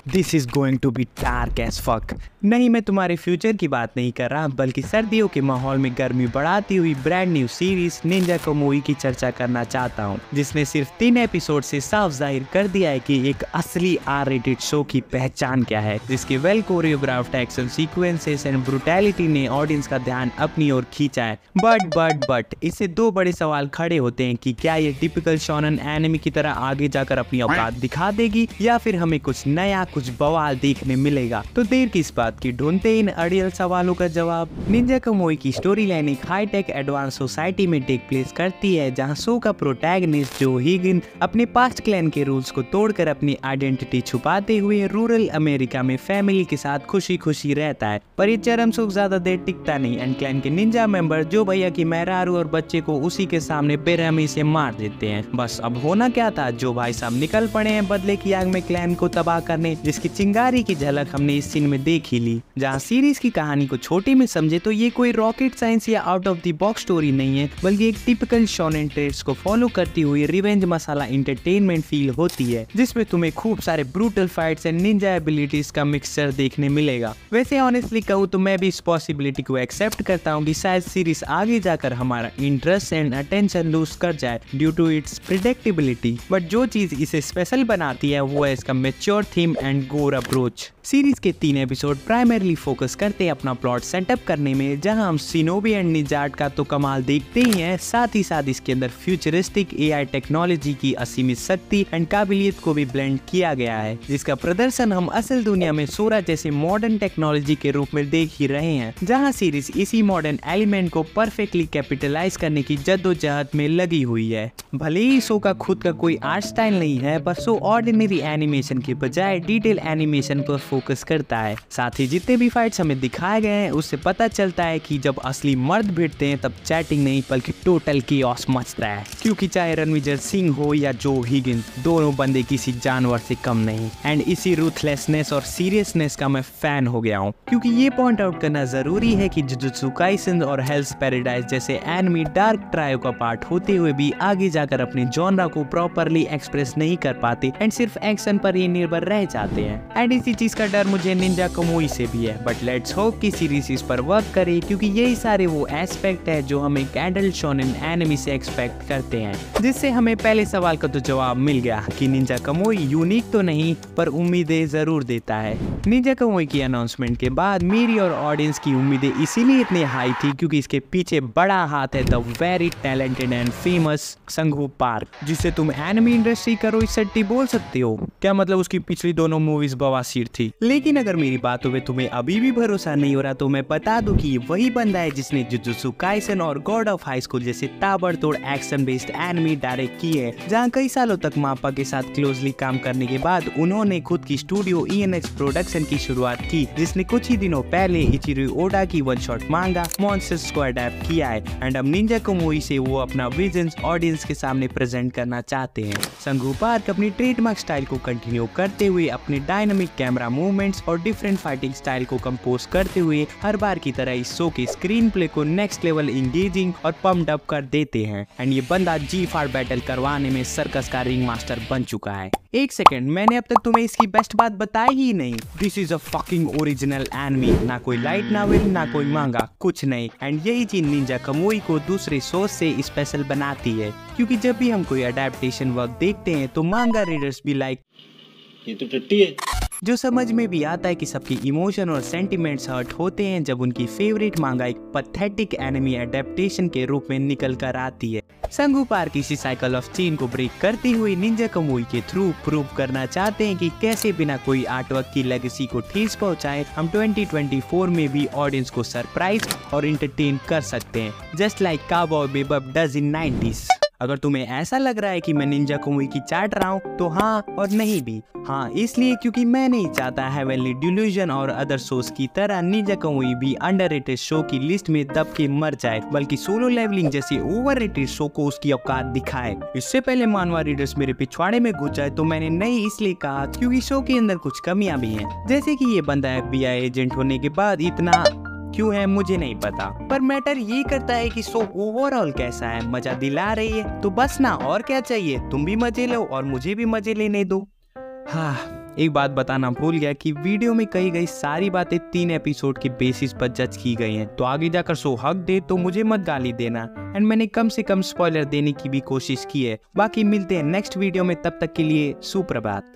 This is going to be dark age fuck. नहीं, मैं तुम्हारे फ्यूचर की बात नहीं कर रहा, बल्कि सर्दियों के माहौल में गर्मी बढ़ाती हुई ब्रांड न्यू सीरीज निंजा कोमोई की चर्चा करना चाहता हूँ, जिसने सिर्फ 3 एपिसोड से साफ जाहिर कर दिया है कि एक असली आर रेटेड शो की पहचान क्या है, जिसके well choreographed action sequences and brutality ने ऑडियंस का ध्यान अपनी ओर खींचा है। बट इससे 2 बड़े सवाल खड़े होते हैं कि क्या ये टिपिकल शोनन एनिमे की तरह आगे जाकर अपनी औकात दिखा देगी या फिर हमें कुछ नया, कुछ बवाल देखने मिलेगा। तो देर किस बात की, ढूंढते इन अड़ियल सवालों का जवाब। निंजा कोमोई की स्टोरी लाइन एक हाई टेक एडवांस सोसाइटी में टेक प्लेस करती है, जहां शो का प्रोटैगनिस्ट जो हिगिन अपने पास्ट क्लैन के रूल्स को तोड़कर अपनी आइडेंटिटी छुपाते हुए रूरल अमेरिका में फैमिली के साथ खुशी खुशी रहता है। पर ये चरम सुख ज्यादा देर टिकता नहीं एंड क्लैन के निंजा मेंबर जो भैया की मेहरारू और बच्चे को उसी के सामने बेरहमी से मार देते हैं। बस अब होना क्या था, जो भाई साहब निकल पड़े हैं बदले की आग में क्लैन को तबाह करने, जिसकी चिंगारी की झलक हमने इस सीन में देख ही ली। जहाँ सीरीज की कहानी को छोटे में समझे तो ये कोई रॉकेट साइंस या out of the box story नहीं है, बल्कि एक टिपिकल शोनेन ट्रेड्स को फॉलो करती हुई रिवेंज मसाला एंटरटेनमेंट फील होती है, जिसमें तुम्हें खूब सारे brutal fights and Ninja abilities का मिक्सचर देखने मिलेगा। वैसे ऑनेस्टली कहूँ तो मैं भी इस पॉसिबिलिटी को एक्सेप्ट करता हूँ कि शायद सीरीज आगे जाकर हमारा इंटरेस्ट एंड अटेंशन लूज कर जाए due to its predictability. But जो चीज इसे स्पेशल बनाती है वो है इसका mature theme and gore approach. Series के 3 एपिसोड प्राइमरली फोकस करते हैं अपना प्लॉट सेटअप करने में, जहां हम शिनोबी एंड निंजाट का तो कमाल देखते ही हैं, साथ ही साथ इसके अंदर फ्यूचरिस्टिक एआई टेक्नोलॉजी की असीमित शक्ति एंड काबिलियत को भी ब्लेंड किया गया है, जिसका प्रदर्शन हम असल दुनिया में सोरा जैसे मॉडर्न टेक्नोलॉजी के रूप में देख ही रहे हैं, जहां सीरीज इसी मॉडर्न एलिमेंट को परफेक्टली कैपिटलाइज करने की जद्दोजहद में लगी हुई है। भले ही शो का खुद का कोई आर्ट स्टाइल नहीं है, पर शो ऑर्डिनरी एनिमेशन के बजाय डिटेल एनिमेशन पर फोकस करता है। साथ ही जितने भी फाइट्स हमें दिखाए गए हैं उससे पता चलता है कि जब असली मर्द भिड़ते हैं तब चैटिंग नहीं बल्कि टोटल किओस मचता है, क्योंकि चाहे रणविजय सिंह हो या जो हिगिन, दोनों बंदे किसी जानवर से कम नहीं। एंड इसी रूथलेसनेस और सीरियसनेस का मैं फैन हो गया हूँ, क्योंकि ये पॉइंट आउट करना जरूरी है कि जुजुत्सु काइसेन और हेल्स पैराडाइज जैसे एनिमे डार्क ट्रायो का पार्ट होते हुए भी आगे जाकर अपने जॉनरा को प्रॉपरली एक्सप्रेस नहीं कर पाते एंड सिर्फ एक्शन पर ही निर्भर रह जाते हैं। एंड इसी चीज का डर मुझे निंजा कोमोई से भी है, बट लेट्स होप कि सीरीज इस पर वर्क करे, क्योंकि यही सारे वो एस्पेक्ट है जो हम एक एडल्ट शोनेन एनिमे से एक्सपेक्ट करते हैं। जिससे हमें पहले सवाल का तो जवाब मिल गया कि निंजा कोमोई यूनिक तो नहीं पर उम्मीदें जरूर देता है। निंजा कोमोई की अनाउंसमेंट के बाद मेरी और ऑडियंस की उम्मीदें इसीलिए इतनी हाई थी क्योंकि इसके पीछे बड़ा हाथ है the very talented and famous Sangu park, जिससे तुम एनिमे इंडस्ट्री का रोहित शेट्टी बोल सकते हो। क्या मतलब उसकी पिछली दोनों मूवीज बवासीर थी। लेकिन अगर मेरी बातों पे तुम्हें अभी भी भरोसा नहीं हो रहा तो मैं बता दूं कि ये वही बंदा है जिसने जुजुत्सु काइसेन और गॉड ऑफ हाई स्कूल जैसे ताबड़तोड़ एक्शन बेस्ड एनिमे डायरेक्ट किए हैं, जहां कई सालों तक मापा के साथ क्लोजली काम करने के बाद उन्होंने खुद की स्टूडियो ENX प्रोडक्शन की शुरुआत की, जिसने कुछ ही दिनों पहले इचिरो ओडा की वन शॉट मांगा मॉन्स्टर्स को अडैप्ट किया है। एंड अब निंजा कोमोई से वो अपना विजन ऑडियंस के सामने प्रेजेंट करना चाहते हैं। संगू पार्क अपनी ट्रेडमार्क स्टाइल को कंटिन्यू करते हुए अपने डायनामिक कैमरा मूवमेंट्स और डिफरेंट फाइटिंग स्टाइल को कंपोज करते हुए हर बार की तरह इस शो के स्क्रीन प्ले को नेक्स्ट लेवल इंगेजिंग और पम्प्ड अप कर देते हैं। एंड ये बंदा G-FAR बैटल करवाने में सर्कस का रिंग मास्टर बन चुका है। एक सेकंड, मैंने अब तक तुम्हें इसकी बेस्ट बात बताई ही नहीं। This is a fucking original anime, ना कोई लाइट नॉवेल ना कोई मांगा, कुछ नहीं। एंड यही चीज निंजा कोमोई को दूसरे शो से स्पेशल बनाती है, क्योंकि जब भी हम कोई अडेप्टेशन वर्क देखते हैं तो मांगा रीडर्स भी लाइक ये तो टट्टी है, जो समझ में भी आता है कि सबकी इमोशन और सेंटिमेंट्स हर्ट होते हैं जब उनकी फेवरेट मांगा एक पैथेटिक एनिमे एडेप्टेशन के रूप में निकल कर आती है। संगू पार्क इसी साइकिल ऑफ चेन को ब्रेक करती हुई निंजा कोमोई के थ्रू प्रूव करना चाहते हैं कि कैसे बिना कोई आर्टवर्क की लेगेसी को ठेस पहुंचाए हम 2024 में भी ऑडियंस को सरप्राइज और एंटरटेन कर सकते हैं, just like cowboy bebop does in 90s। अगर तुम्हें ऐसा लग रहा है कि मैं निंजा कोमोई की चाट रहा हूँ तो हाँ और नहीं भी। हाँ इसलिए क्योंकि मैं नहीं चाहता हेवनली डिल्यूजन और अदर शोज की तरह निंजा कोमोई भी अंडररेटेड शो की लिस्ट में दब के मर जाए, बल्कि सोलो लेवलिंग जैसे ओवररेटेड शो को उसकी औकात दिखाए। इससे पहले मानवा रीडर्स मेरे पिछवाड़े में घुस जाए तो मैंने नहीं इसलिए कहा क्योंकि शो के अंदर कुछ कमियां भी हैं, जैसे कि ये बंदा FBI एजेंट होने के बाद इतना क्यों है मुझे नहीं पता, पर मैटर ये करता है कि शो ओवरऑल कैसा है। मजा दिला रही है तो बस ना, और क्या चाहिए। तुम भी मजे लो और मुझे भी मजे लेने दो। हाँ एक बात बताना भूल गया कि वीडियो में कही गई सारी बातें 3 एपिसोड के बेसिस पर जज की गई हैं, तो आगे जाकर शो हक दे तो मुझे मत गाली देना। एंड मैंने कम से कम स्पॉइलर देने की भी कोशिश की है। बाकी मिलते हैं नेक्स्ट वीडियो में, तब तक के लिए सुप्रभात।